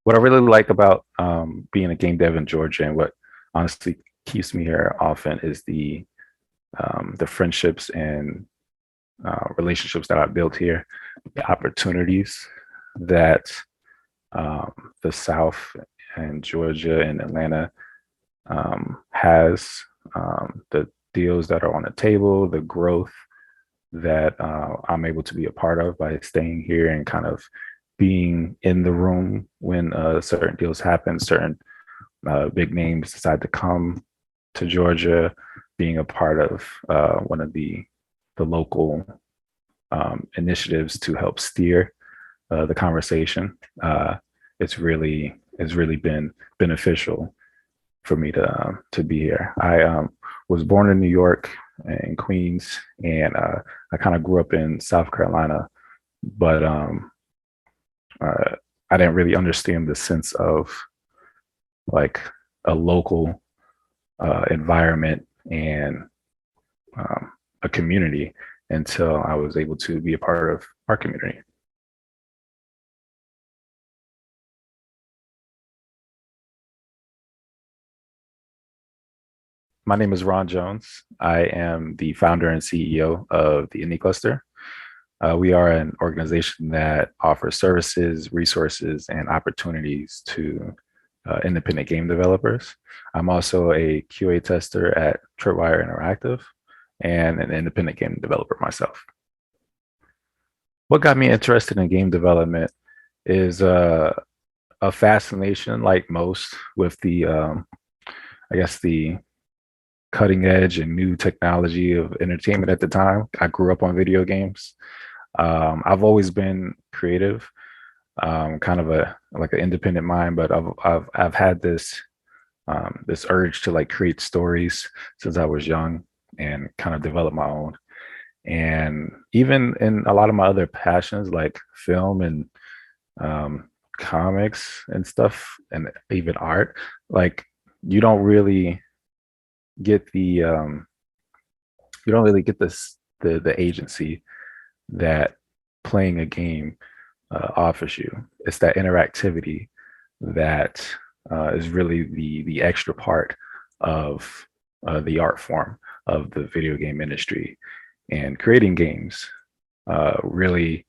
what I really like about being a game dev in Georgia and what honestly keeps me here often is the friendships and relationships that I built here, the opportunities that um, the South and Georgia and Atlanta has, the deals that are on the table, the growth that I'm able to be a part of by staying here and kind of being in the room when certain deals happen, certain big names decide to come to Georgia, being a part of one of the local initiatives to help steer the conversation. It's really been beneficial for me to be here. I was born in New York in Queens, and I kind of grew up in South Carolina, but uh, I didn't really understand the sense of like a local environment and a community until I was able to be a part of our community. My name is Ron Jones. I am the founder and CEO of the Indie Cluster. We are an organization that offers services, resources, and opportunities to independent game developers. I'm also a QA tester at Tripwire Interactive and an independent game developer myself. What got me interested in game development is a fascination, like most, with I guess, the cutting edge and new technology of entertainment at the time. I grew up on video games. I've always been creative, kind of a like an independent mind, but I've had this urge to like create stories since I was young and kind of develop my own. And even in a lot of my other passions like film and comics and stuff, and even art, like you don't really get the you don't really get the agency that playing a game offers you. It's that interactivity that is really the extra part of the art form of the video game industry. And creating games really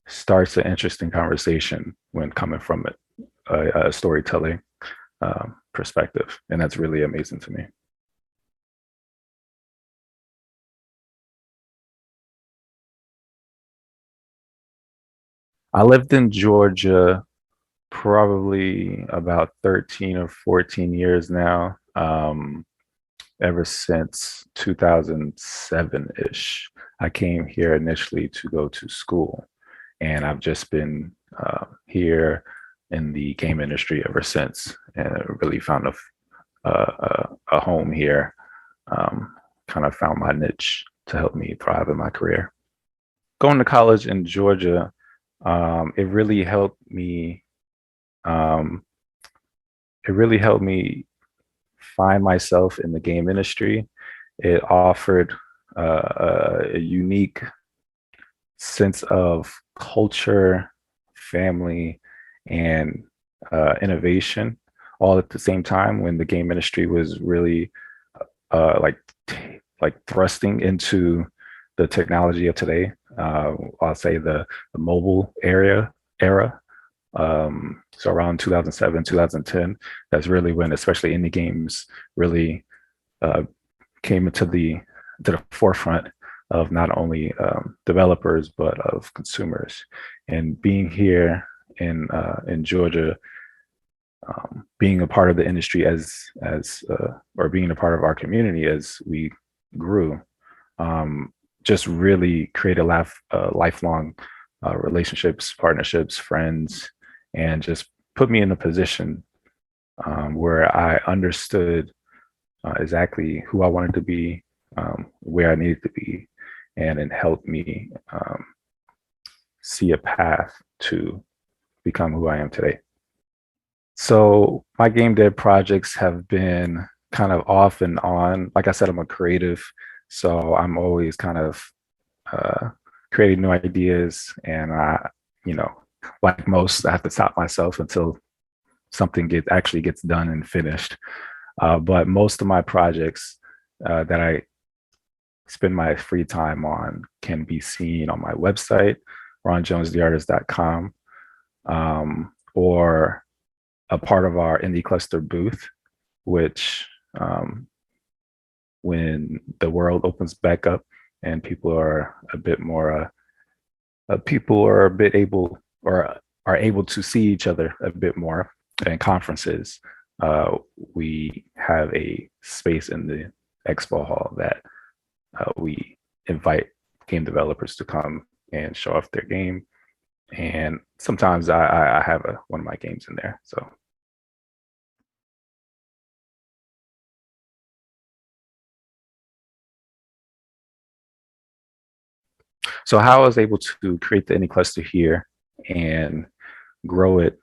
starts an interesting conversation when coming from a storytelling perspective. And that's really amazing to me. I lived in Georgia probably about 13 or 14 years now, ever since 2007-ish. I came here initially to go to school, and I've just been here in the game industry ever since, and I really found a home here, kind of found my niche to help me thrive in my career. Going to college in Georgia, it really helped me. Um, it really helped me find myself in the game industry. It offered a unique sense of culture, family, and innovation all at the same time when the game industry was really uh, like like thrusting into the technology of today. I'll say the mobile era. So around 2007, 2010, that's really when, especially indie games, really uh, came into the forefront of not only developers but of consumers. And being here in Georgia, being a part of the industry or being a part of our community as we grew, um, just really created lifelong relationships, partnerships, friends, and just put me in a position where I understood exactly who I wanted to be, where I needed to be, and it helped me see a path to become who I am today. So my game dev projects have been kind of off and on. Like I said, I'm a creative, so I'm always kind of uh, creating new ideas, and you know, like most, I have to stop myself until something actually gets done and finished. But most of my projects that I spend my free time on can be seen on my website, ronjonestheartist.com, or a part of our indie cluster booth, which when the world opens back up and people are a bit more, people are a bit able or are able to see each other a bit more in conferences, we have a space in the expo hall that we invite game developers to come and show off their game. And sometimes I have one of my games in there. So how I was able to create the indie cluster here and grow it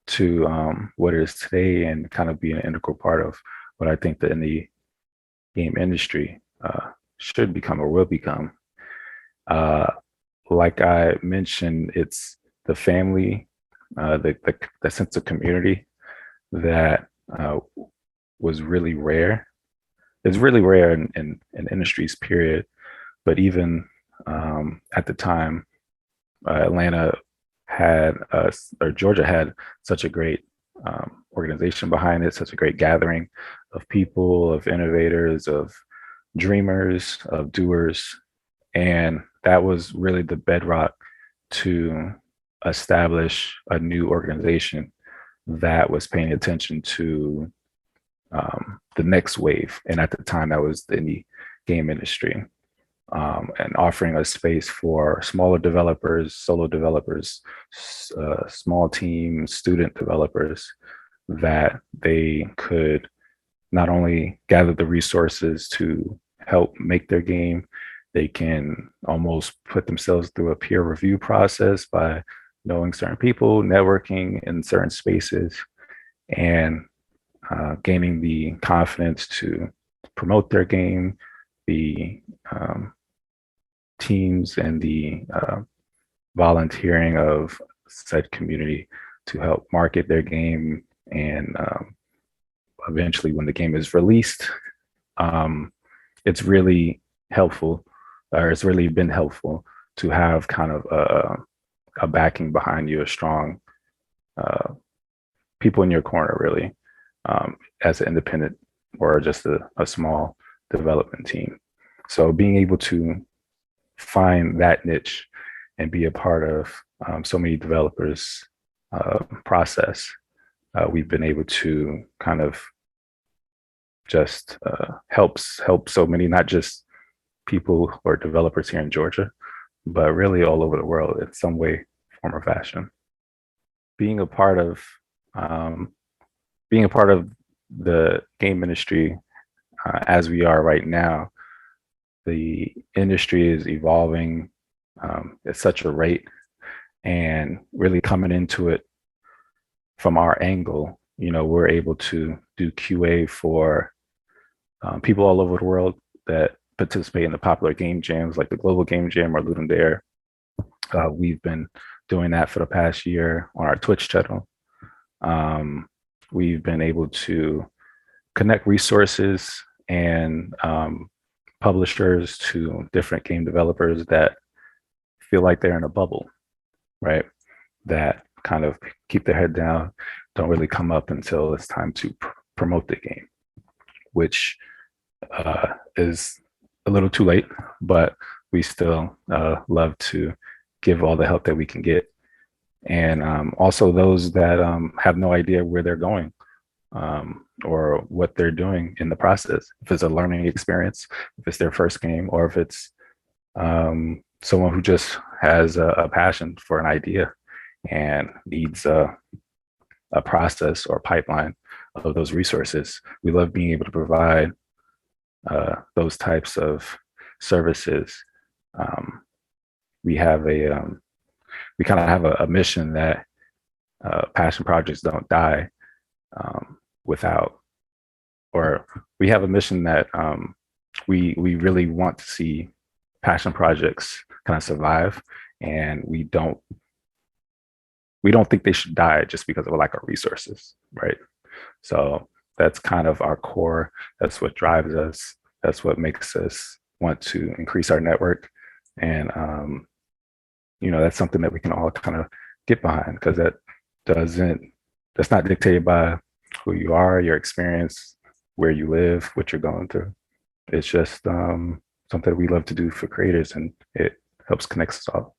to what it is today and kind of be an integral part of what I think the indie game industry should become or will become. Uh, like I mentioned, it's the family, the sense of community that was really rare. It's really rare in industries, period. But even at the time, Atlanta had or Georgia had such a great organization behind it, such a great gathering of people, of innovators, of dreamers, of doers, and that was really the bedrock to establish a new organization that was paying attention to the next wave. And at the time, that was the indie game industry. And offering a space for smaller developers, solo developers, small teams, student developers, that they could not only gather the resources to help make their game, they can almost put themselves through a peer review process by knowing certain people, networking in certain spaces, and gaining the confidence to promote their game, the teams and the volunteering of said community to help market their game. And eventually, when the game is released, it's really helpful, or it's really been helpful to have kind of a backing behind you, a strong people in your corner, really, as an independent or just a small development team. So being able to find that niche and be a part of so many developers process, we've been able to kind of just help so many, not just people or developers here in Georgia, but really all over the world in some way, form, or fashion. Being a part of um, being a part of the game industry as we are right now, the industry is evolving at such a rate, and really coming into it from our angle, we're able to do QA for people all over the world that participate in the popular game jams like the Global Game Jam or Ludum Dare. We've been doing that for the past year on our Twitch channel. We've been able to connect resources and publishers to different game developers that feel like they're in a bubble, right? That kind of keep their head down, don't really come up until it's time to promote the game, which is a little too late, but we still love to give all the help that we can get. And also those that have no idea where they're going or what they're doing in the process. If it's a learning experience, if it's their first game, or if it's someone who just has a passion for an idea and needs a process or pipeline of those resources. We love being able to provide those types of services. We have we kind of have a mission that passion projects don't die without, or we have a mission that we really want to see passion projects kind of survive, and we don't we don't think they should die just because of a lack of resources, right? So that's kind of our core. That's what drives us. That's what makes us want to increase our network. And, that's something that we can all kind of get behind, because doesn't, that's not dictated by who you are, your experience, where you live, what you're going through. It's just something we love to do for creators, and it helps connect us all.